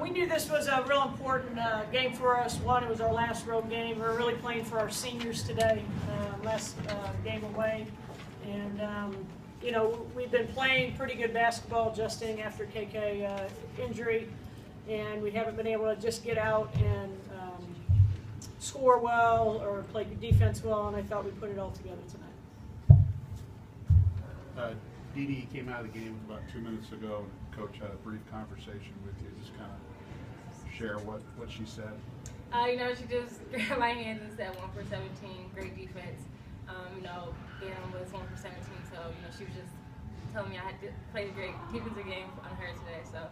We knew this was a real important game for us. One, it was our last road game. We're really playing for our seniors today, last game away. And, you know, we've been playing pretty good basketball just after KK injury, and we haven't been able to just get out and score well or play defense well, and I thought we put it all together tonight. Dee Dee came out of the game about 2 minutes ago, and Coach had a brief conversation with you. Just kind of share what she said. You know, she just grabbed my hands and said 1 for 17, great defense. You know, Bantam was 1 for 17, so, you know, she was just telling me I had to play a great defensive game on her today, so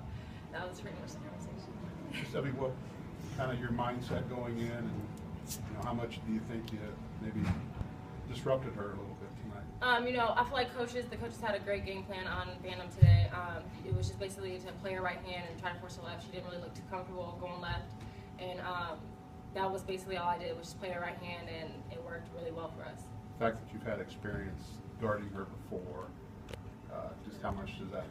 that was pretty much the conversation. Just tell me what kind of your mindset going in, and you know, how much do you think you maybe disrupted her a little bit tonight? You know, I feel like the coaches had a great game plan on Bantam today. It was just basically to play her right hand and try to force her left. She didn't really look too comfortable going left, and that was basically all I did, was just play her right hand, and it worked really well for us. The fact that you've had experience guarding her before, just how much does that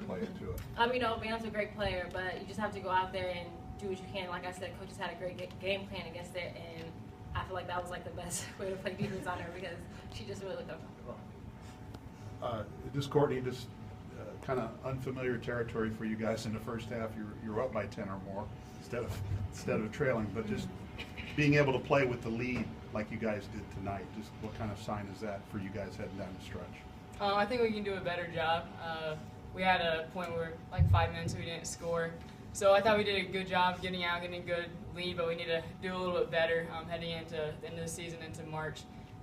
play into it? You know, Bantam's a great player, but you just have to go out there and do what you can. Like I said, coaches had a great game plan against it, and I feel like that was like the best way to play defense on her because she just really looked uncomfortable. This Courtney, just kind of unfamiliar territory for you guys in the first half. You're up by 10 or more instead of trailing, but just being able to play with the lead like you guys did tonight. Just what kind of sign is that for you guys heading down the stretch? I think we can do a better job. We had a point where like 5 minutes we didn't score. So I thought we did a good job getting a good lead, but we need to do a little bit better heading into the end of the season, into March.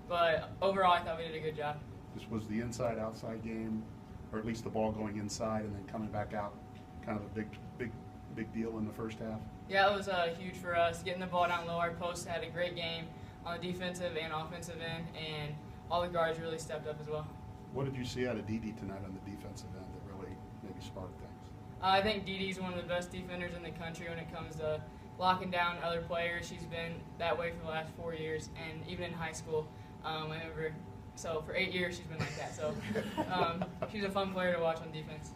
But overall, I thought we did a good job. This was the inside-outside game, or at least the ball going inside and then coming back out, kind of a big deal in the first half? Yeah, it was huge for us. Getting the ball down low, our post had a great game on the defensive and offensive end, and all the guards really stepped up as well. What did you see out of Dee Dee tonight on the defensive end that really maybe sparked things? I think Dee Dee's one of the best defenders in the country when it comes to locking down other players. She's been that way for the last 4 years, and even in high school, so for 8 years she's been like that. So she's a fun player to watch on defense.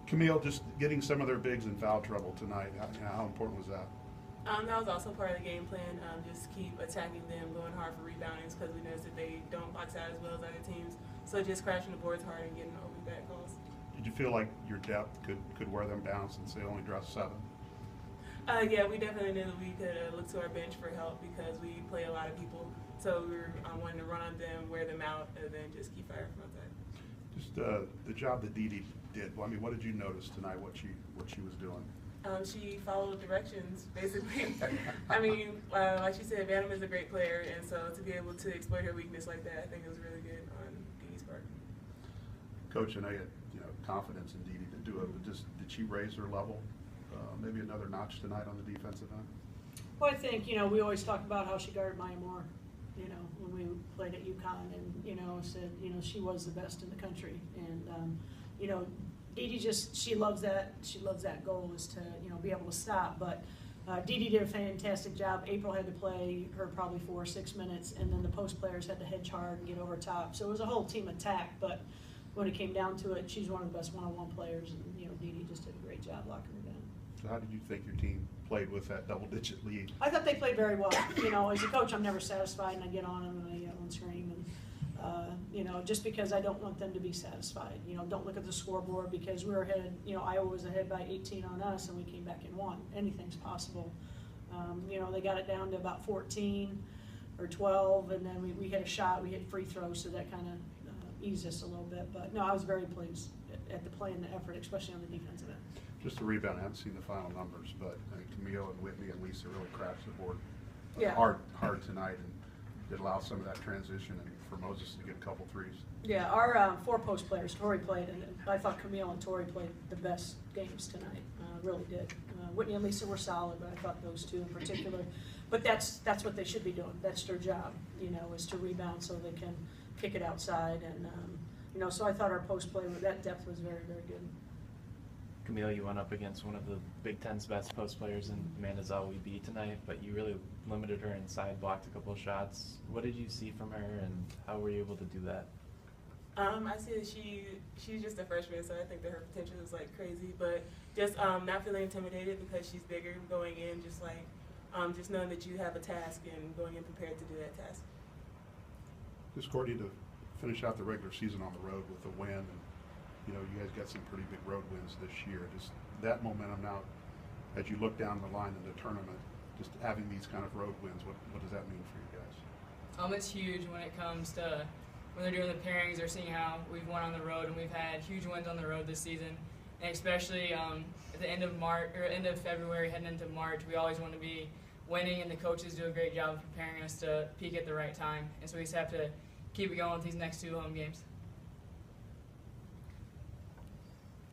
Camille, just getting some of their bigs in foul trouble tonight, how important was that? That was also part of the game plan, just keep attacking them, going hard for reboundings because we noticed that they don't box out as well as other teams. So just crashing the boards hard and getting over back calls. Did you feel like your depth could wear them down since they only dressed 7? Yeah, we definitely knew that we could look to our bench for help because we play a lot of people. So we were wanting to run on them, wear them out, and then just keep firing from outside. Just the job that Dee Dee did. Well, I mean, what did you notice tonight? What she was doing? She followed directions, basically. I mean, like she said, Bantam is a great player, and so to be able to exploit her weakness like that, I think it was really good on Dee Dee's part. Coach, I know you had confidence in Dee Dee to do it, but just did she raise her level maybe another notch tonight on the defensive end? Well, I think, we always talk about how she guarded Maya Moore, when we played at UConn, and, said, she was the best in the country. And, Dee Dee she loves that. She loves that goal is to, be able to stop. But Dee Dee did a fantastic job. April had to play her probably 4 or 6 minutes, and then the post players had to hedge hard and get over top. So it was a whole team attack, but when it came down to it, she's one of the best one-on-one players, and, Dee Dee just did a great job locking her down. So how did you think your team played with that double-digit lead? I thought they played very well. As a coach, I'm never satisfied, and I get on them and I yell and scream, and just because I don't want them to be satisfied. Don't look at the scoreboard because we were ahead. Iowa was ahead by 18 on us, and we came back and won. Anything's possible. They got it down to about 14 or 12, and then we hit a shot. We hit free throws, so that kind of eased us a little bit. But no, I was very pleased at the play and the effort, especially on the defensive end. Just the rebound, I haven't seen the final numbers, but I think Camille and Whitney and Lisa really crashed the board hard tonight and did allow some of that transition and for Moses to get a couple threes. Yeah, our 4 post players, Tori played, and I thought Camille and Tori played the best games tonight, really did. Whitney and Lisa were solid, but I thought those 2 in particular. But that's what they should be doing. That's their job, is to rebound so they can kick it outside. And, so I thought our post play, that depth was very, very good. Camille, you went up against one of the Big Ten's best post players in Amanda's WBB tonight, but you really limited her inside, blocked a couple of shots. What did you see from her, and how were you able to do that? I see that she's just a freshman, so I think that her potential is like crazy. But just not feeling intimidated because she's bigger going in, just like just knowing that you have a task and going in prepared to do that task. Just Courtney, to finish out the regular season on the road with a win, and you know you guys got some pretty big road wins this year. Just that momentum now, as you look down the line in the tournament, just having these kind of road wins, what does that mean for you guys? It's huge when it comes to when they're doing the pairings or seeing how we've won on the road, and we've had huge wins on the road this season. And especially at the end of March or end of February, heading into March, we always want to be winning, and the coaches do a great job of preparing us to peak at the right time. And so we just have to keep it going with these next 2 home games.